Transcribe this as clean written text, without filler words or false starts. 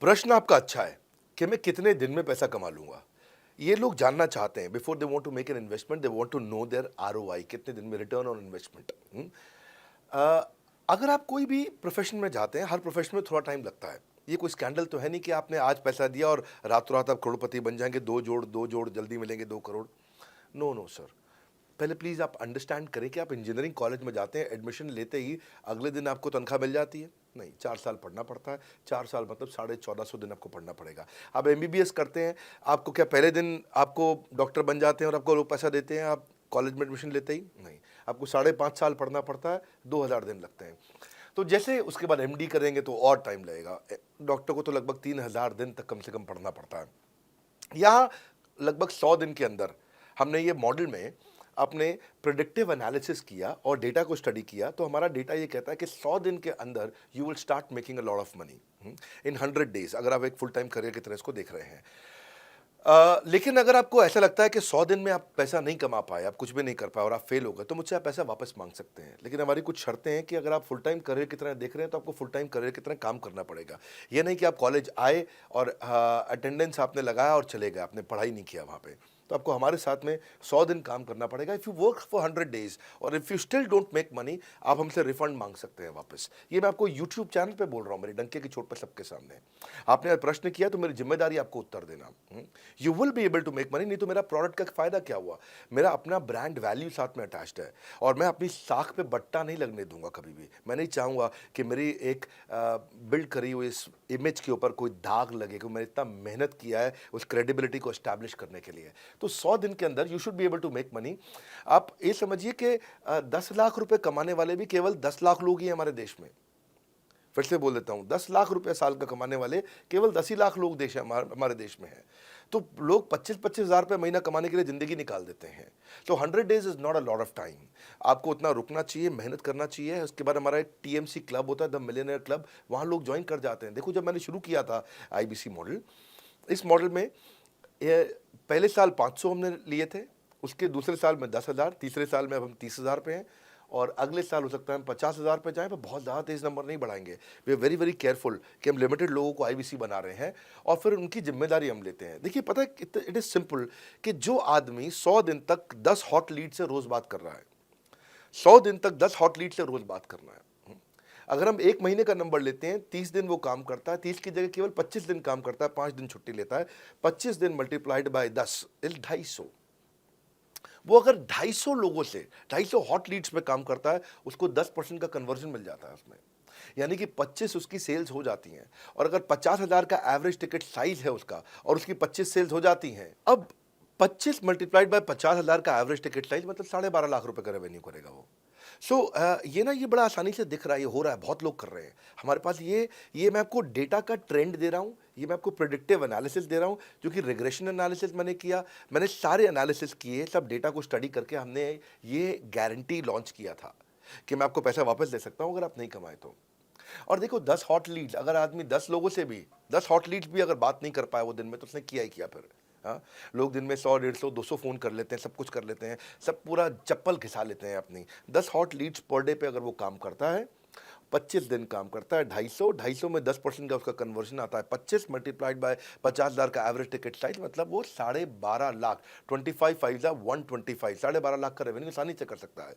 प्रश्न आपका अच्छा है कि मैं कितने दिन में पैसा कमा लूंगा। ये लोग जानना चाहते हैं before they want to make an investment, they want to know their ROI, कितने दिन में रिटर्न ऑन इन्वेस्टमेंट। अगर आप कोई भी प्रोफेशन में जाते हैं, हर प्रोफेशन में थोड़ा टाइम लगता है। ये कोई स्कैंडल तो है नहीं कि आपने आज पैसा दिया और रातों रात आप करोड़पति बन जाएंगे, दो जोड़ जल्दी मिलेंगे 2 करोड़। नो नो सर, पहले प्लीज़ आप अंडरस्टैंड करें कि आप इंजीनियरिंग कॉलेज में जाते हैं, एडमिशन लेते ही अगले दिन आपको तनख्वाह मिल जाती है। नहीं, 4 साल पढ़ना पड़ता है। 4 साल मतलब 1450 दिन आपको पढ़ना पड़ेगा। आप एमबीबीएस करते हैं, आपको क्या पहले दिन आपको डॉक्टर बन जाते हैं और आपको लोग पैसा देते हैं आप कॉलेज में एडमिशन लेते ही? नहीं, आपको 5.5 साल पढ़ना पड़ता है, 2000 दिन लगते हैं। तो जैसे उसके बाद एमडी करेंगे तो और टाइम लगेगा। डॉक्टर को तो लगभग 3000 दिन तक कम से कम पढ़ना पड़ता है। यहाँ लगभग 100 दिन के अंदर हमने ये मॉडल में अपने प्रिडिक्टिव एनालिसिस किया और डेटा को स्टडी किया, तो हमारा डेटा ये कहता है कि 100 दिन के अंदर you will start making a lot of money in 100 days, अगर आप एक फुल टाइम करियर की तरह इसको देख रहे हैं। लेकिन अगर आपको ऐसा लगता है कि 100 दिन में आप पैसा नहीं कमा पाए, आप कुछ भी नहीं कर पाए और आप फेल हो गए, तो मुझसे आप पैसा वापस मांग सकते हैं। लेकिन हमारी कुछ शर्तें हैं कि अगर आप फुल टाइम करियर की तरह देख रहे हैं तो आपको फुल टाइम करियर की तरह काम करना पड़ेगा। ये नहीं कि आप कॉलेज आए और अटेंडेंस आपने लगाया और चले गए, आपने पढ़ाई नहीं किया वहाँ पे। तो आपको हमारे साथ में 100 दिन काम करना पड़ेगा। If you work for 100 days और if you still don't make money, आप हमसे रिफंड मांग सकते हैं वापस। ये मैं आपको यूट्यूब चैनल पे बोल रहा हूँ, मेरी डंके की चोट पे सबके सामने। आपने प्रश्न किया तो मेरी जिम्मेदारी आपको उत्तर देना। You will be able to make money, नहीं तो मेरा प्रोडक्ट का फायदा क्या हुआ? मेरा अपना ब्रांड वैल्यू साथ में अटैच्ड है और मैं अपनी साख पे बट्टा नहीं लगने दूंगा कभी भी। मैं नहीं चाहूंगा कि मेरी एक बिल्ड करी हुई इस इमेज के ऊपर कोई दाग लगे, क्योंकि मैंने इतना मेहनत किया है उस क्रेडिबिलिटी को एस्टैब्लिश करने के लिए। तो 100 दिन के अंदर you should be able to make money. आप ये समझिए कि 10 लाख रुपए कमाने वाले भी केवल 10 लाख लोग ही हैं हमारे देश में। फिर से बोल देता हूँ, 10 लाख रुपए साल का कमाने वाले केवल 10 ही लाख लोग देश हमारे देश में हैं। तो लोग 25-25 हज़ार रुपये महीना कमाने के लिए ज़िंदगी निकाल देते हैं। तो 100 days is not a lot of time. आपको उतना रुकना चाहिए, मेहनत करना चाहिए। उसके बाद हमारा एक टीएमसी क्लब होता है, द मिलियनेयर क्लब, वहाँ लोग ज्वाइन कर जाते हैं। देखो, जब मैंने शुरू किया था आईबीसी मॉडल, इस मॉडल में ये पहले साल 500 हमने लिए थे, उसके दूसरे साल में 10,000, तीसरे साल में अब हम 30,000 पे हैं और अगले साल हो सकता है हम 50,000 पे जाएं, पर बहुत ज़्यादा तेज़ नंबर नहीं बढ़ाएंगे। We are very very careful कि हम लिमिटेड लोगों को आईबीसी बना रहे हैं और फिर उनकी जिम्मेदारी हम लेते हैं। देखिए, पता है इट इज़ सिंपल कि जो आदमी 100 दिन तक 10 हॉट लीड से रोज़ बात कर रहा है, 100 दिन तक 10 हॉट लीड से रोज़ बात करना है। अगर हम 1 महीने का नंबर लेते हैं, 30 दिन वो काम करता है, 30 की जगह केवल 25 दिन काम करता है, 5 दिन छुट्टी लेता है, 25 दिन मल्टीप्लाइड बाय 10 इज 250। वो अगर 250 लोगों से 250 हॉट लीड्स पे काम करता है, उसको 10% का कन्वर्जन मिल जाता है उसमें, यानी कि 25 उसकी सेल्स हो जाती हैं। और अगर 50,000 का एवरेज टिकट साइज है उसका और उसकी 25 सेल्स हो जाती हैं, अब 25 मल्टीप्लाइड बाय 50,000 का एवरेज टिकट साइज मतलब 12.5 लाख रुपए का रेवेन्यू करेगा वो। ये ना, ये बड़ा आसानी से दिख रहा है, ये हो रहा है, बहुत लोग कर रहे हैं हमारे पास। ये मैं आपको डेटा का ट्रेंड दे रहा हूँ, ये मैं आपको प्रिडिक्टिव एनालिसिस दे रहा हूँ, जो कि रिग्रेशन एनालिसिस मैंने किया। मैंने सारे एनालिसिस किए, सब डेटा को स्टडी करके हमने ये गारंटी लॉन्च किया था कि मैं आपको पैसा वापस दे सकता हूँ अगर आप नहीं कमाए तो। और देखो, 10 हॉट लीड्स, अगर आदमी 10 लोगों से भी 10 हॉट लीड्स भी अगर बात नहीं कर पाया वो दिन में, तो उसने किया ही किया फिर। हाँ, लोग दिन में 100, 150, 200 फ़ोन कर लेते हैं, सब कुछ कर लेते हैं, सब पूरा चप्पल घिसा लेते हैं अपनी। 10 हॉट लीड्स पर डे पे अगर वो काम करता है, 25 दिन काम करता है, 250 में 10% का उसका कन्वर्जन आता है, 25 मल्टीप्लाइड बाय 50,000 का एवरेज टिकट साइज, मतलब वो 12.5 लाख, 25 5 125, 12.5 लाख का रेवेन्यू आसानी से कर सकता है।